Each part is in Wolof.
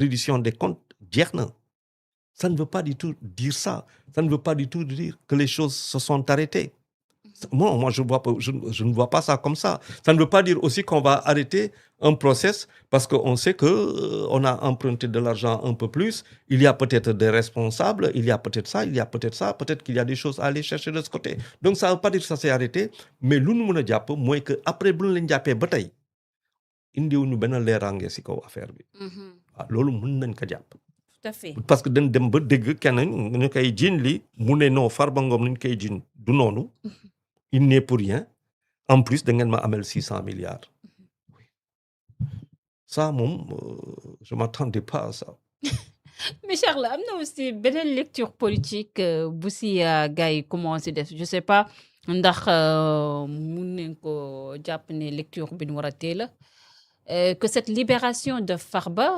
reddition des comptes jeex na. Ça ne veut pas du tout dire ça. Ça ne veut pas du tout dire que les choses se sont arrêtées. Moi je ne vois pas ça comme ça. Ça ne veut pas dire aussi qu'on va arrêter un process parce qu'on sait qu'on a emprunté de l'argent un peu plus. Il y a peut-être des responsables, il y a peut-être ça, il y a peut-être ça. Peut-être qu'il y a des choses à aller chercher de ce côté. Donc ça ne veut pas dire que ça s'est arrêté. Mais lu nu mën a jàpp mooy que après bu ñu leen jàppee ba tey indiwuñu benn leeraange si kaw affaire bi. Loolu mën nañ ko jàpp. Tout à fait. Parce que dañ dem ba dégg kenn ñu koy jiin li mu ne non Farba Ngom ñu koy jiin du noonu. Il n'est pour rien. En plus da ngeen ma amel 600 milliards. Ça moom je m'attendais pas à ça. Mais Charles, am na aussi beneen lecture politique bu si gars yi commencé def je sais pas ndax mun nañ ko jàpp ne lecture bi ñu war a teel que cette libération de Farba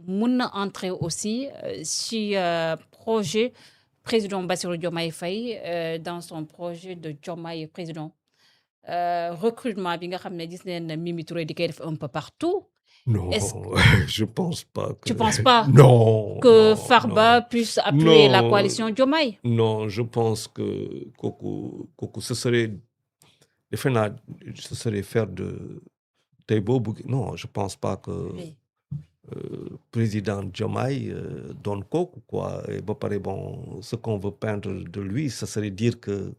mun na entrer aussi si projet président Bassirou Diomaye Faye dans son projet de Diomaye président recrutement bi nga xam ne gis neen Mimi Touré di koy def un peu partout. Non, Est-ce je pense pas que... Tu penses pas Non, que non, Farba non. puisse appuyer la Non, coalition Diomaye? non, je pense que kooku ce serait defe naa ce serait faire de tey boobu non je pense pas que Oui. président Diomaye donne kooku quoi et ba pare bon ce qu'on veut peindre de lui ce serait dire que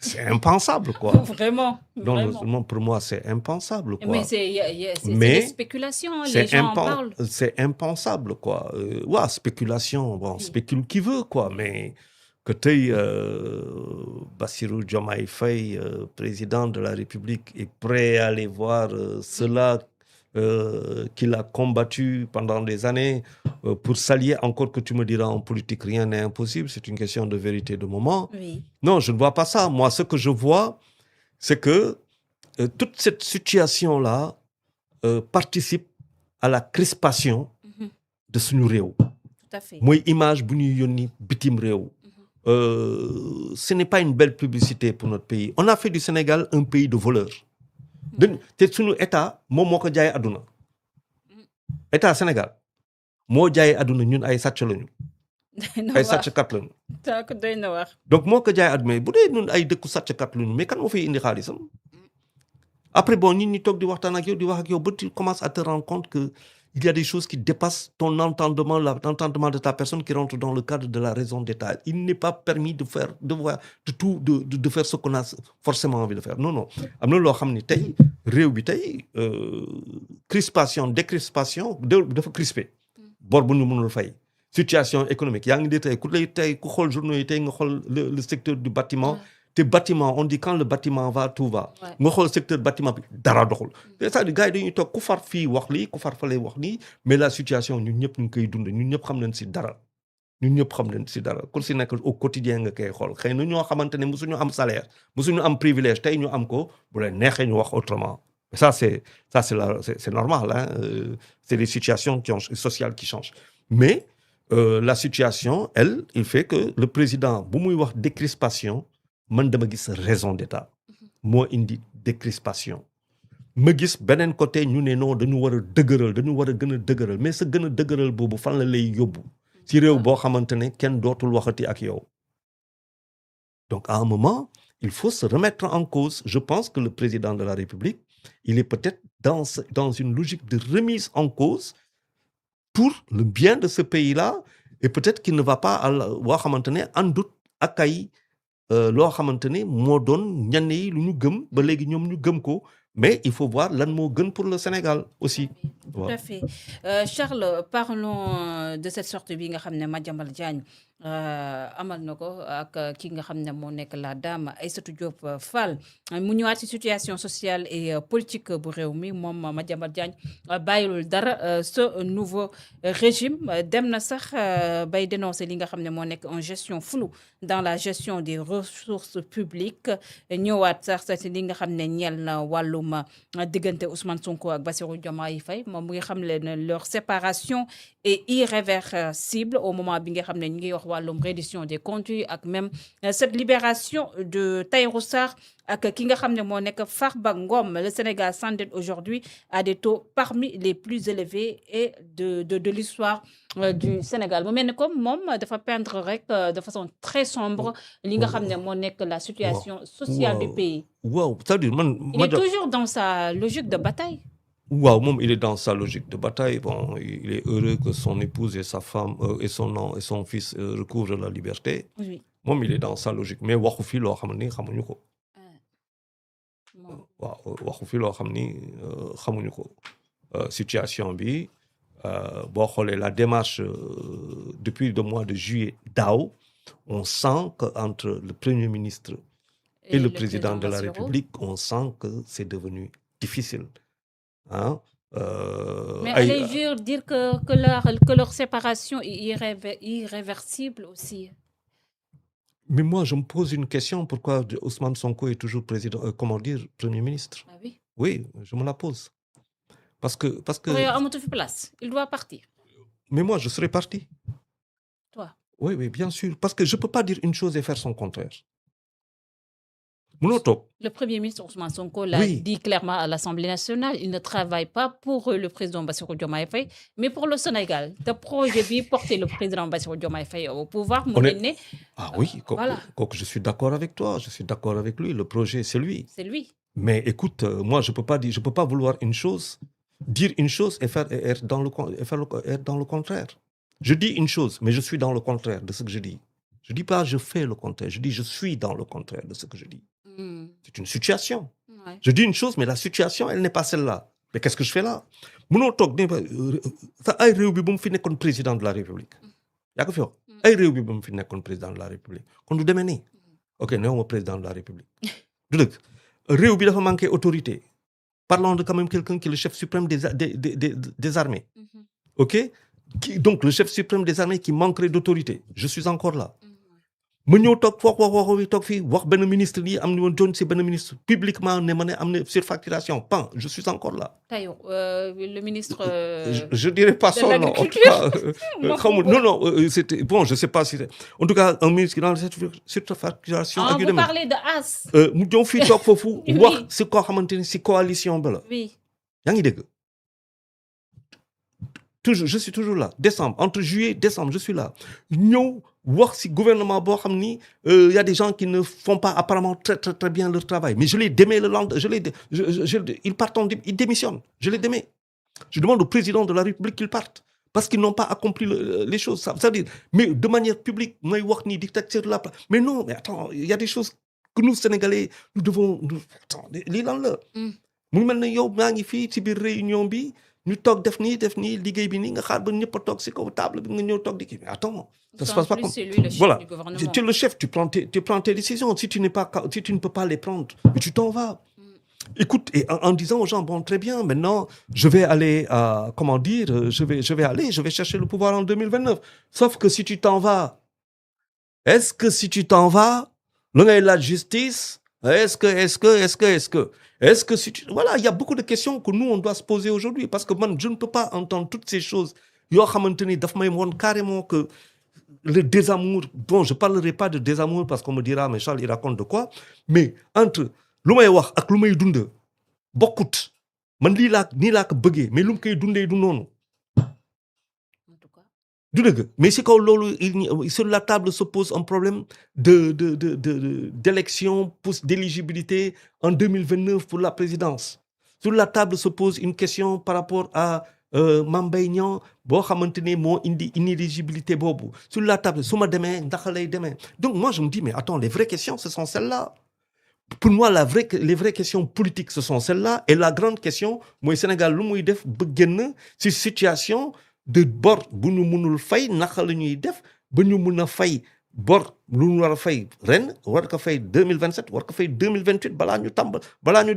c'est impensable quoi. Vraiment, Non, vraiment. pour moi c'est impensable Mais quoi. c'est des Mais spéculations, les c'est gens en parlent. c'est impensable quoi. Ouais, spéculation, bon, Oui. spécule qui veut quoi, mais que tey Bassirou Diomaye Faye, président de la République, est prêt à aller voir cela qu'il a combattu pendant des années pour s'allier, encore que tu me diras en politique rien n'est impossible, c'est une question de vérité de moment. Oui. Non, je ne vois pas ça. Moi, ce que je vois, c'est que toute cette situation-là participe à la crispation Mhm. de suñu réew. Tout à fait. mooy image bu ñuy yónni bitim réew. Ce n'est pas une belle publicité pour notre pays. On a fait du Sénégal un pays de voleurs. te suñu état moom moo ko jaayee àdduna. État Sénégal moo jaayee àdduna ñun ay sàcc lañu. Doy na ay waar. sàcckat lañu. Tak doy na waar. Donc moo ko jaayee àdduna bu dee ñun ay dëkku sàcckat lañu mais kan moo fay indi xaalisam. Après bon nit ñi toog di waxtaan ak yow di wax ak yow ba tu commences à te rendre compte que il y a des choses qui dépassent ton entendement, l'entendement de ta personne qui rentre dans le cadre de la raison d'État. Il n'est pas permis de faire de faire ce qu'on a forcément envie de faire. Non non am na loo xam ni tey réew bi tey crispation décrispation dafa crispé. bor bu ñu mënul fay. Situation économique yaa ngi di tey ku xool journaux yi tey nga xool le secteur du bâtiment. te bâtiment on dit quand le bâtiment va tout va. nga xool secteur bâtiment bi dara doxul. c'est-à-dire gars yi dañuy toog ku far fii wax lii ku far fale wax nii mais la situation ñun ñëpp ñu ngi koy dund ñun ñëpp xam nañ si dara. ñun ñëpp xam nañ si dara ku si nekk au quotidien nga koy xool xëy na ñoo xamante ne mosuñu am salaire mosuñu am privilège tey ñu am ko bu leen neexee ñu wax autrement. Ça c'est normal hein. C'est des situations sociales qui changent mais la situation elle il fait que le président bu muy wax décrispation. Man dama gis raison d'État moo indi décrispation ma gis beneen côté ñu ne non dañu war a dëgëral dañu war a gën a dëgëral mais sa gën a dëgëral boobu fan la lay yóbbu ci réew boo xamante ne kenn dootul waxati ak yow. Donc à un moment il faut se remettre en cause. Je pense que le président de la République il est peut-être dans une logique de remise en cause pour le bien de ce pays-là et peut-être qu'il ne va pas boo xamante ne àndut ak ay loo xamante ne moo doon ñenn yi lu ñu gëm ba léegi ñoom ñu gëm ko mais il faut voir lan moo gën pour le Sénégal aussi. Tout à fait. Charles, parlons de cette sortie bi nga xam ne Madiambal Diagne amal na ko ak ki nga xam ne moo nekk la dame Aïssatou Diop Fall mu ñëwaat ci situation sociale et politique bu réew mi moom Madiambal Diagne bàyyilul dara ce nouveau régime dem na sax bay dénoncer li nga xam ne moo nekk en gestion floue dans la gestion des ressources publiques ñëwaat sax ci li nga xam ne ñeel na wàllum diggante Ousmane Sonko ak Bassirou Diomaye Faye moom mu ngi xam ne leur séparation est irréversible au moment bi nga xam ne ñu ngi wax wàllum reddition des comptes ak même cette libération de Tahirou Sarr ak ki nga xam ne moo nekk Farba Ngom. Le Sénégal s'endette aujourd'hui à des taux parmi les plus élevés et de l'histoire du Sénégal. mu mel ni comme moom dafa peindre rek de façon très sombre li nga xam ne moo nekk la situation sociale du pays. waaw c'est-à-dire Il est toujours dans sa logique de bataille. waaw moom il est dans sa logique de bataille. Bon, il est heureux que son épouse et sa femme et son fils recouvrent la liberté. Oui. moom il est dans sa logique mais waxu fi loo xam ni xamuñu ko. Moom. waaw waxu fi loo xam ni xamuñu ko. situation bi boo xoolee la démarche depuis le mois de juillet daaw on sent que entre le premier ministre et le président de la Bassirou. République on sent que c'est devenu difficile. Hein? Mais ay- allez dire que leur séparation est irréversible aussi. mais moi je me pose une question, pourquoi Ousmane Sonko est toujours premier ministre? Ah oui. Oui, je me la pose. Parce que Pour amatu fi place, il doit partir. mais moi je serais parti. Toi. Oui, bien sûr. Parce que je ne peux pas dire une chose et faire son contraire. Munoo toog. Le Premier ministre Ousmane Sonko l'a Oui. dit clairement à l'Assemblée nationale. Il ne travaille pas pour le président Bassirou Diomaye Faye, mais pour le Sénégal. Le projet bi porter le président Bassirou Diomaye Faye au pouvoir, mu On est- mel ne Ah oui, voilà. je suis d'accord avec toi, je suis d'accord avec lui. Le projet, c'est lui. c'est lui. Mais écoute, moi, je peux pas vouloir une chose, dire une chose et être dans le contraire. Je dis une chose, mais je suis dans le contraire de ce que je dis. Je dis pas je fais le contraire, je dis je suis dans le contraire de ce que je dis. Hmm. C'est une situation. Ouais. Je dis une chose, mais la situation, elle n'est pas celle-là. Mais qu'est-ce que je fais là? Munoo toog ne ay réew bi ba mu fi nekkoon président de la République. yaa ko fi wax ay réew bi ba mu fi nekkoon président de la République kon du demee nii. ok néew ma président de la République. du dëgg réew bi dafa manqué autorité. Parlons de quand même quelqu'un qui est le chef suprême des armées. Mhm. Ok? Donc le chef suprême des armées qui manquerait d'autorité. Je suis encore là. ma ñëw toog toog fii wax benn ministre lii am na woon doon si benn ministre publiquement ne ma ne am na surfacturation pan je suis encore là. Tahirou, le ministre. Je dirais pas de son nom. En tout l'agriculture. cas, c'était bon, je sais pas si. En tout cas, un ministre qui dans cette surfacturation. Ah, ak yu vous demee. parlez de As. mu ñëw fii toog foofu. Oui. wax si koo xamante ni si coalition ba la. Oui. yaa ngi dégg. Toujours, je suis toujours là. Décembre, entre juillet et décembre, je suis là. ñëw wax si gouvernement boo xam ni y a des gens qui ne font pas apparemment très très très bien leur travail. Mais je les démets le lendemain. Ils partent, ils démissionnent. Je les démets. Je demande au président de la République qu'il parte. Parce qu'ils n'ont pas accompli les choses. C'est-à-dire, mais de manière publique, moi, wax ni dictateur de la place. Mais non, mais attends, il y a des choses que nous, Sénégalais, nous devons. Attends, lii lan la. mu ngi mel ne yow maa ngi fii ci biir réunion bi ñu toog def nii liggéey bi nii nga xaar ba ñëpp a toog si kaw table bi nga ñëw toog di kii. Mais attends, ça se passe pas comme. C'est lui le chef Voilà. du gouvernement. Tu es le chef, tu prends tes décisions. Si tu ne peux pas les prendre, mais tu t'en vas. Écoute, et en disant aux gens, bon, très bien, maintenant, je vais aller, je vais chercher le pouvoir en 2029. Sauf que si tu t'en vas, est-ce que si tu t'en vas, la justice, est-ce que si tu... Voilà, il y a beaucoup de questions que nous, on doit se poser aujourd'hui. Parce que moi, je ne peux pas entendre toutes ces choses. Yo xamanteni daf may won carrément que le désamour, bon, je parlerai pas de désamour parce qu'on me dira, mais Charles, il raconte de quoi. Mais entre lu may wax ak lu may dund bokkut. Man nii laa ko bëggee, mais lu mu koy dundee du noonu. En tout cas. Du dëgg. Mais si kaw loolu sur la table se pose un problème d'élection, d'éligibilité en 2029 pour la présidence. Sur la table se pose une question par rapport à Mame Mbaye Niang boo xamante ne moo indi inéligibilité boobu. Sur la table, su ma demee ndax lay demee. Donc moi je me dis, mais attends, les vraies questions ce sont celles-là. Pour moi, les vraies questions politiques, ce sont celles-là. Et la grande question, mooy Sénégal lu muy def ba génn ci situation de bor bu ñu mënul fay naka la ñuy def ba ñu mën a fay bor lu ñu war a fay ren war ko fay 2027 war ko fay 2028 balaa ñu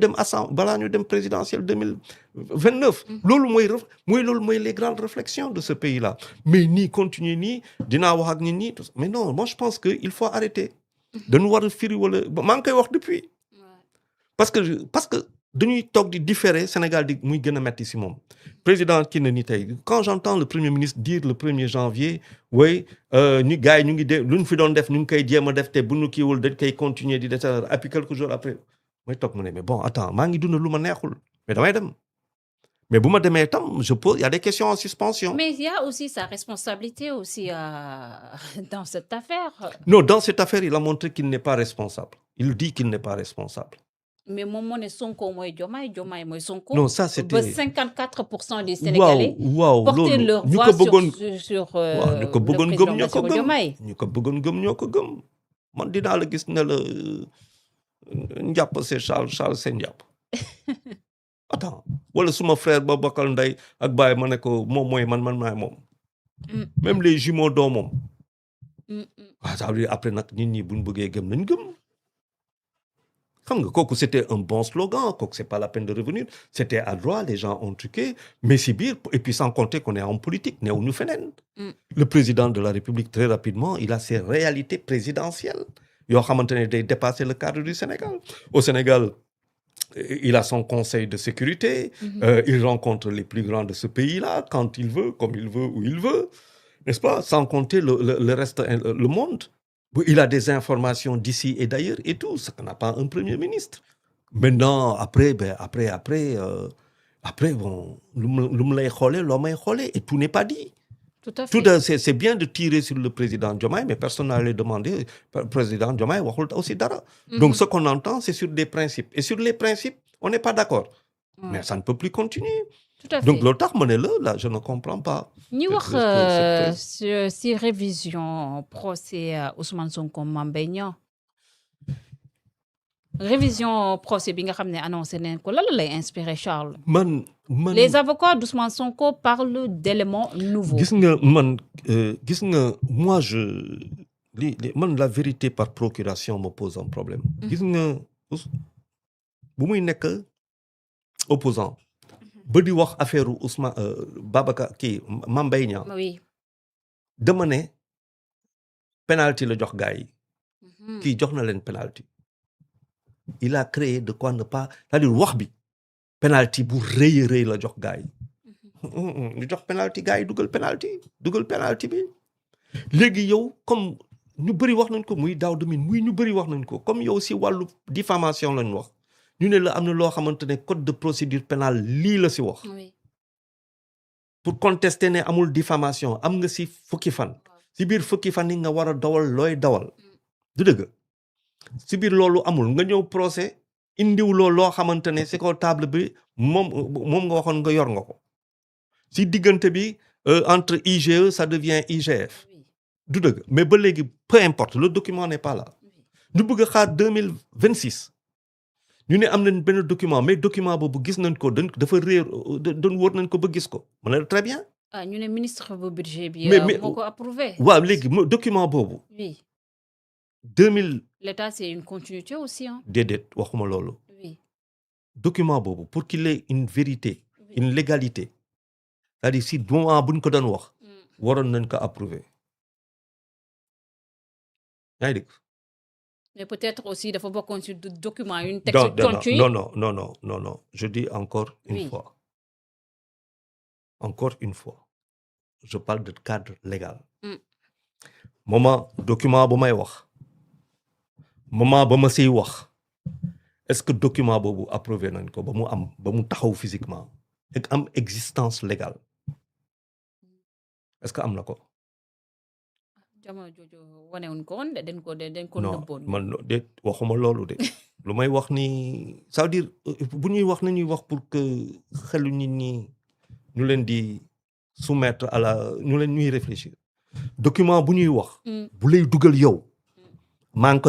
dem présidentielle 2029. loolu mooy les grandes réflexions de ce pays-là. Mais nii continuer nii dinaa wax ak nit ñi mais non, moi je pense que il faut arrêter. dañu war a firi wala maa ngi koy wax depuis. Parce que dañuy toog di différer Sénégal di muy gën a metti si moom président kii na ni tey quand j'entends le premier ministre dire le 1er janvier oui ñu gars yi ñu ngi lu ñu fi doon def ñu ngi koy jéem a def te bu ñu kiiwul dañ koy continuer di def et puis quelques jours après mooy toog mu ne mais bon attends maa ngi dund lu ma neexul mais damay dem mais bu ma demee tam je pose il y a des questions en suspension. Mais il y a aussi sa responsabilité aussi dans cette affaire. Non, dans cette affaire il a montré qu'il n'est pas responsable il dit qu'il n'est pas responsable. Mais moom moo ne Sonko mooy Diomaye Diomaye mooy Sonko. Non ça c'était ba 54% des Sénégalais. waaw porter loolu leur ñu voix ko bëggoon sur waaw ñu ko le bëggoon président gëm ñoo ko Bassirou gëm Diomaye. ñu ko bëggoon gëm ñoo ko gëm man dinaa la gis ne la njàpp c'est Charles c'est njàpp attends wala suma frère ba bokkal ndey ak baay ma ne ko moom mooy man maay moom même les jumeaux doo moom waaw ça veut dire après nag nit ñi buñ bëggee gëm nañ gëm xam nga kooku c'était un bon slogan kooku c'est pas la peine de revenir c'était à droit les gens ont truqué mais si biir et puis sans compter qu'on est en politique néewuñu feneen le président de la République très rapidement il a ses réalités présidentielles yoo xamante ne day dépasser le cadre du Sénégal au Sénégal il a son conseil de sécurité il rencontre les plus grands de ce pays-là quand il veut comme il veut où il veut n'est-ce pas sans compter le reste le monde il a des informations d'ici et d'ailleurs et tout ce qu'on n'a pas un premier ministre maintenant après bon lu mu lay xoolee loo may xoolee et tout n'est pas dit. Tout à fait. C'est bien de tirer sur le président Diomaye mais personne n'allait demander président Diomaye waxul aussi dara. Donc ce qu'on entend c'est sur des principes et sur les principes on n'est pas d'accord. Mais ça ne peut plus continuer. Tout à fait. Donc loolu tax ma ne là je ne comprends pas. ñu wax si révision procès Ousmane Sonko Mame Mbaye Niang révision procès bi nga xam ne annoncé nañ ko lan la lay inspiré Charles. man les avocats d'Ousmane Sonko parlent d'éléments nouveaux. gis nga moi man la vérité par procuration me pose un problème. gis nga bu muy nekk opposant ba di wax affaire Ousmane Babacar kii Mame Mbaye Niang. Oui. dama ne penalty la jox gars yi. kii jox na leen penalty. il a créé de quoi ne pas c'est-à-dire wax bi penalty bu rëy la jox gars yi. ñu jox penalty gars yi dugal penalty bi. léegi yow comme ñu bëri wax nañ ko muy Daouda Mine muy ñu bëri wax nañ ko comme yow si wàllu diffamation lañ wax. ñu ne la am na loo xamante ne code de procédure pénale lii la si wax. Oui. pour contester ne amul diffamation am nga si fukki fan. si biir fukki fan yi nga war a dawal looy dawal. du dëgg si biir loolu amul nga ñëw procès indiwuloo loo xamante ne si kaw table bi moom nga waxoon nga yor nga ko. si diggante bi entre IGE ça devient IGF. du dëgg mais ba léegi peu importe le document n'est pas là. ñu bëgg a xaar 2026. ñu ne am nañ benn document mais document boobu gis nañ ko dafa réer doon wóor nañ ko ba gis ko ma ne très bien. ñu ne ministre bu budget bi. moo ko approuvé. waaw léegi document boobu. oui. 2000. L'État c'est une continuité aussi hein. déedéet waxuma loolu. oui. document boobu pour qu'il ait une vérité. Oui. Une légalité. c'est-à-dire si moment buñ ko doon wax. waroon nañ ko approuvé. yaa ngi dégg. mais peut-être aussi dafa bokkoon ci document une texte tontu. non je dis encore une fois. Encore une fois je parle de cadre légal. moment document bu may wax moment ba ma siy wax est-ce que document boobu approuvé nañ ko ba mu taxaw physiquement ak am existence légale est-ce que am na ko. jamono jooju wanewuñ ko woon de dañ ko nëbboon. non man de waxuma loolu de lu may wax ni ça veut dire bu ñuy wax nañuy wax pour que xelu nit ñi ñu leen di soumettre ñu leen ñuy réfléchir document bu ñuy wax. bu lay dugal yow maa ngi